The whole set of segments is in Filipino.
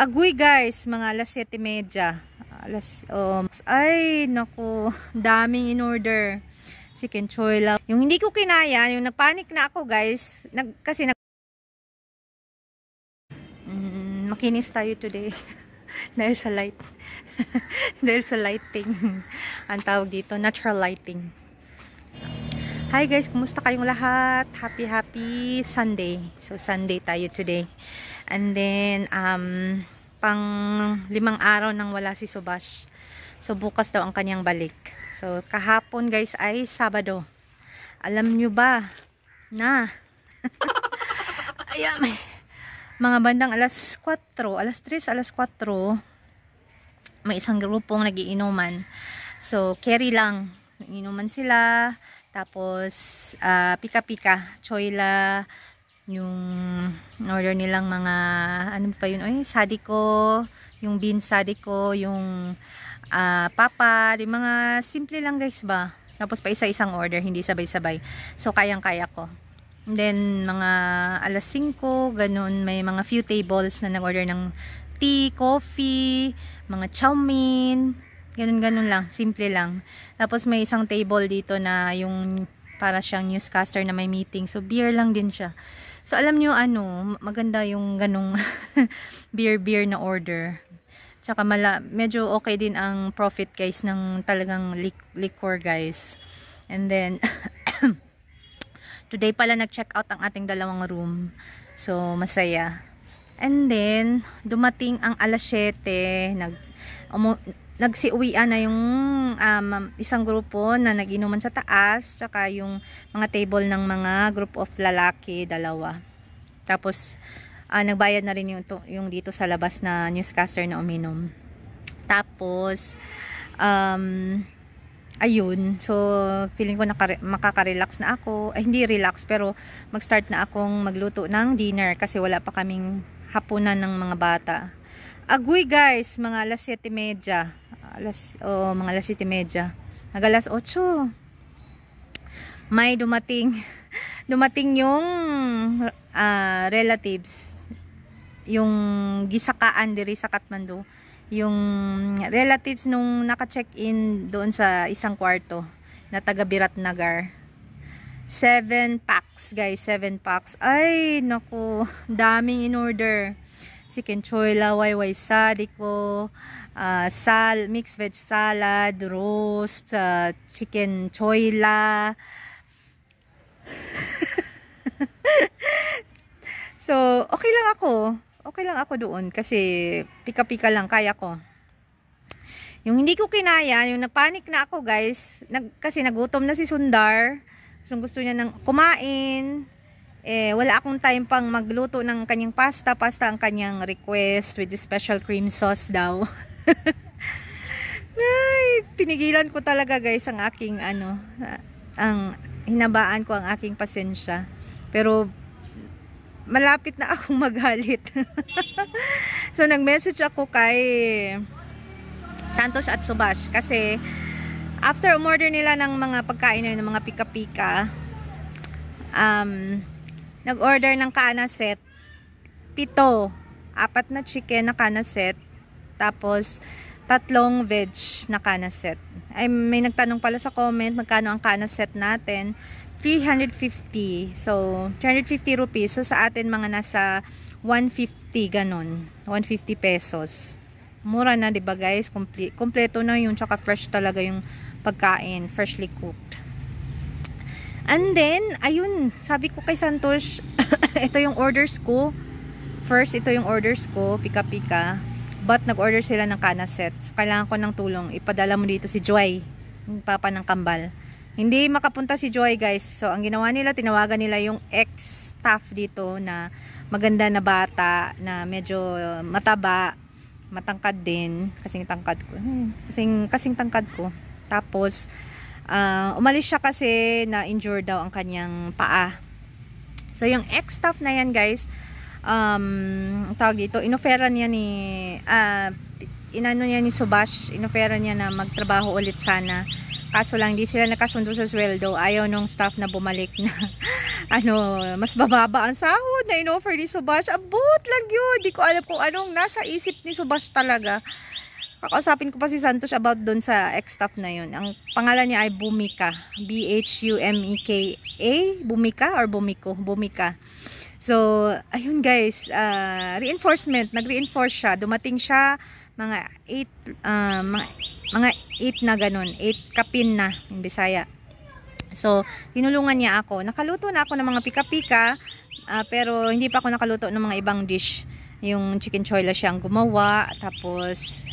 Agoy guys, mga alas 7:30. Ay, naku, daming in order. Chicken choy lang. Yung hindi ko kinaya, yung nagpanic na ako guys. Makinis tayo today. Dahil sa light. Dahil sa lighting. Ang tawag dito, natural lighting. Hi guys, kumusta kayong lahat? Happy Sunday. So Sunday tayo today. And then pang 5 araw nang wala si Subash. So bukas daw ang kanyang balik. So kahapon guys ay Sabado. Alam nyo ba na ayan, mga bandang alas 4, alas 3, alas 4 may isang grupong nagiinuman. So carry lang. Inuman sila. Tapos, pika-pika, choyla, yung order nilang mga, ano pa yun, sadiko, yung bean sadiko, yung papa, yung mga simple lang guys ba. Tapos pa isa-isang order, hindi sabay-sabay. So, kayang-kaya ko. And then, mga alas 5, ganun, may mga few tables na nag-order ng tea, coffee, mga chow mein, ganun lang, simple lang. Tapos may isang table dito na yung para siyang newscaster na may meeting. So beer lang din siya. So alam nyo ano, maganda yung ganung beer na order. Tsaka medyo okay din ang profit guys ng talagang liquor guys. And then today pala nag-check out ang ating dalawang room. So masaya. And then dumating ang alas 7, nagsiuwian na yung isang grupo na nag-inuman sa taas, tsaka yung mga table ng mga group of lalaki, 2. Tapos nagbayad na rin yung dito sa labas na newscaster na uminom. Tapos ayun, so feeling ko makaka-relax na ako. Ay, hindi relax, pero mag-start na akong magluto ng dinner kasi wala pa kaming hapunan ng mga bata. Agoy guys, mga alas 7:30. Mga alas 7:30. Nag-alas 8. May dumating yung relatives. Yung gisakaan diri sa Kathmandu. Yung relatives nung naka-check-in doon sa isang kwarto na taga Biratnagar. 7 packs guys, 7 packs. Ay, naku, daming in order. Chicken choyla, wayway sadiko, mixed veg salad, roast, chicken choyla. So, okay lang ako. Okay lang ako doon kasi pika-pika lang, kaya ko. Yung hindi ko kinaya, yung nagpanic na ako guys, kasi nagutom na si Sundar. Gusto niya nang kumain. Wala akong time pang magluto ng kanyang pasta ang kanyang request with the special cream sauce daw. Ay, pinigilan ko talaga guys ang aking hinabaan ko ang aking pasensya. Pero malapit na akong magalit. So nag-message ako kay Santos at Subash kasi after umorder nila ng mga pagkain na yun, ng mga pika-pika, nag-order ng kana set 7, 4 na chicken na kana set, tapos 3 veg na kana set. Ay, may nagtanong pala sa comment magkano ang kana set natin. 350. So 350 rupees. So sa atin mga nasa 150 ganun, 150 pesos. Mura na, 'di ba guys? Kompleto na yung, tsaka fresh talaga yung pagkain, freshly cooked. And then, ayun, sabi ko kay Santos, ito yung orders ko. First, ito yung orders ko, pika-pika. But nag-order sila ng kana set. So, kailangan ko ng tulong. Ipadala mo dito si Joy, yung papa ng kambal. Hindi makapunta si Joy guys. So, ang ginawa nila, tinawagan nila yung ex-staff dito na maganda na bata, na medyo mataba, matangkad din. Kasing tangkad ko. Kasing tangkad ko. Tapos, umalis siya kasi na-injure daw ang kanyang paa. So, yung ex-staff na yan, guys, tawag dito, inofera niya ni Subash, inofera niya na magtrabaho ulit sana Kaso lang, hindi sila nakasundo sa sweldo. Ayaw nung staff na bumalik na, mas bababa ang sahod na in-offer ni Subash. Abot lang yun. Di ko alam kung anong nasa isip ni Subash talaga. Kakausapin ko pa si Santos about doon sa ex-staff na yun. Ang pangalan niya ay Bumika. B-H-U-M-E-K-A? Bumika or Bumiko? Bumika. So, ayun guys, reinforcement. Nag-reinforce siya. Dumating siya mga 8 na ganun, 8 kapin na in Bisaya. So, tinulungan niya ako. Nakaluto na ako ng mga pika-pika, pero hindi pa ako nakaluto ng mga ibang dish. Yung chicken choila siyang gumawa, tapos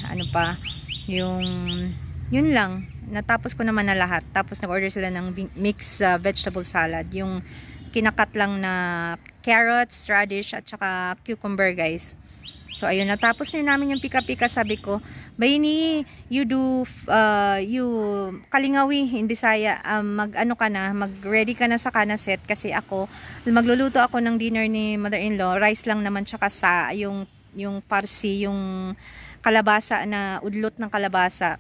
yun lang. Natapos ko naman na lahat. Tapos nag-order sila ng mixed vegetable salad. Yung kinakat lang na carrots, radish, at saka cucumber guys. So, ayun, natapos na namin yung pika-pika. Sabi ko, Baini, you Kalingawi in Bisaya, mag-ready ka na sa kanaset kasi ako, magluluto ako ng dinner ni mother-in-law. Rice lang naman, tsaka yung parsi, yung kalabasa na udlot ng kalabasa.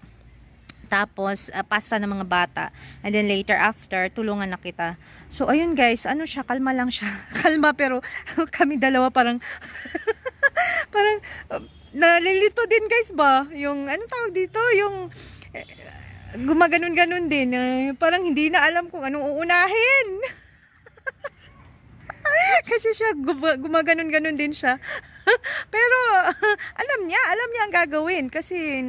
Tapos, pasta ng mga bata. And then later after, tulungan na kita. So, ayun guys, kalma lang siya. Kalma, pero kami dalawa parang nalilito din guys ba? Yung, tawag dito? Yung, gumaganon-ganon din. Parang hindi na alam kung anong uunahin. Kasi siya, gumaganon-ganon din siya. Pero, alam niya ang gagawin. Kasi,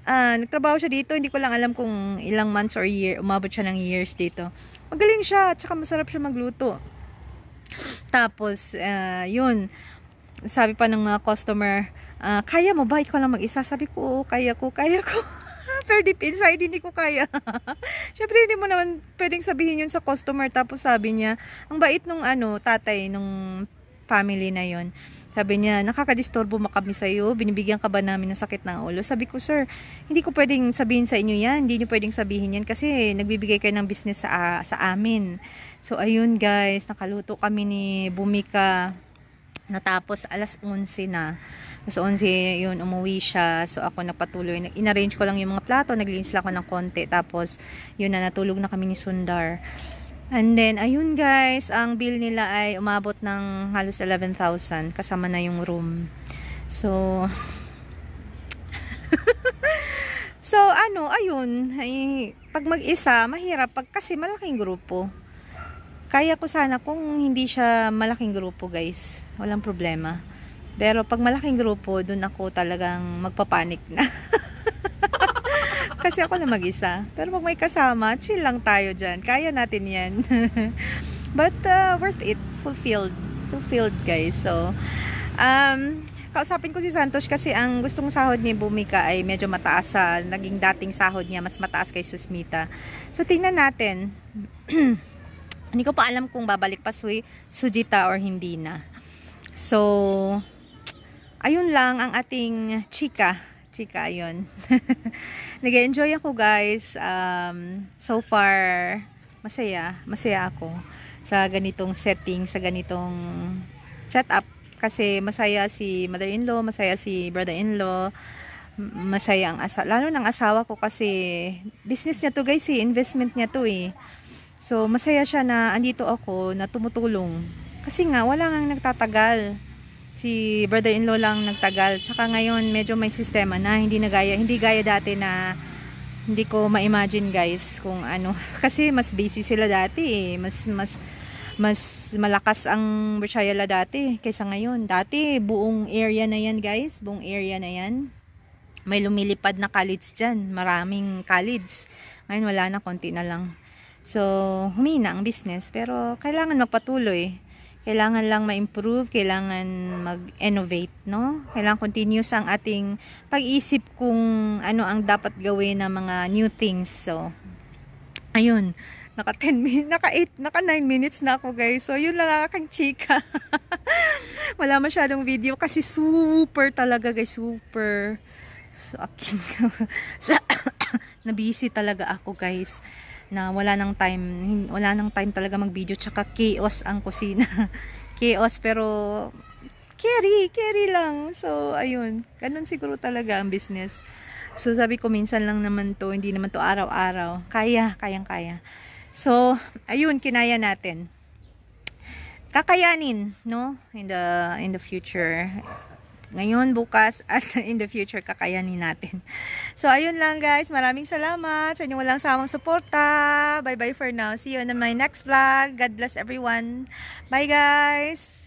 nagtrabaho siya dito. Hindi ko lang alam kung ilang months or year. Umabot siya ng years dito. Magaling siya. Tsaka masarap siya magluto. Tapos, yun. Sabi pa ng mga customer, kaya mo ba? Ikaw lang mag-isa? Sabi ko, oo, kaya ko. Pero deep inside, hindi ko kaya. Syempre, hindi mo naman pwedeng sabihin yun sa customer. Tapos sabi niya, ang bait nung tatay, nung family na yun. Sabi niya, nakakadisturbo mo kami sa'yo. Binibigyan ka ba namin ng sakit ng ulo? Sabi ko, sir, hindi ko pwedeng sabihin sa inyo yan. Hindi niyo pwedeng sabihin yan kasi nagbibigay kayo ng business sa amin. So, ayun guys, nakaluto kami ni Bumika. Natapos alas 11 na. Alas 11 yun, umuwi siya. So ako nagpatuloy. In-arrange ko lang yung mga plato. Naglinis lang ako ng konti. Tapos yun na, natulog na kami ni Sundar. And then, ayun guys, ang bill nila ay umabot ng halos 11,000. Kasama na yung room. So, ayun. Pag mag-isa, mahirap. Kasi malaking grupo. Kaya ko sana kung hindi siya malaking grupo guys. Walang problema. Pero pag malaking grupo, dun ako talagang magpapanik na. Kasi ako na mag-isa. Pero pag may kasama, chill lang tayo dyan. Kaya natin yan. But worth it. Fulfilled guys. So, kausapin ko si Santos kasi ang gustong sahod ni Bumika ay medyo mataas sa naging dating sahod niya. Mas mataas kay Susmita. So, tingnan natin. Hindi ko pa alam kung babalik pa Sujita or hindi na. So, ayun lang ang ating chika, ayun. Nag-enjoy ako guys. So far, masaya ako sa ganitong setting, sa ganitong setup. Kasi masaya si mother-in-law, masaya si brother-in-law, masaya ang lalo ng asawa ko kasi business niya to guys, investment niya to eh. So, masaya siya na andito ako, na tumutulong. Kasi nga, wala nang nagtatagal. Si brother-in-law lang nagtagal. Tsaka ngayon, medyo may sistema na. Hindi gaya dati na hindi ko ma-imagine guys kung ano. Kasi mas busy sila dati eh. Mas malakas ang Berchayala dati kaysa ngayon. Dati, buong area na yan guys. Buong area na yan. May lumilipad na college dyan. Maraming college. Ngayon, wala na. Konti na lang. So, humina ang business. Pero, kailangan magpatuloy. Kailangan lang ma-improve. Kailangan mag-innovate, no? Kailangan continuous ang ating pag-isip kung ano ang dapat gawin ng mga new things. So, ayun. Naka 9 minutes na ako, guys. So, yun lang ang aking chika. Wala masyadong video kasi super talaga, guys. Super. So, na-busy talaga ako, guys. Na wala nang time talaga mag-video, tsaka chaos ang kusina. Chaos, pero carry lang. So, ayun. Ganun siguro talaga ang business. So, sabi ko, minsan lang naman to, hindi naman to araw-araw. Kayang-kaya. So, ayun, kinaya natin. Kakayanin, no? In the future. Ngayon, bukas, at in the future, kakayanin natin. So, ayun lang guys. Maraming salamat sa inyong walang sawang suporta. Bye-bye for now. See you on my next vlog. God bless everyone. Bye guys!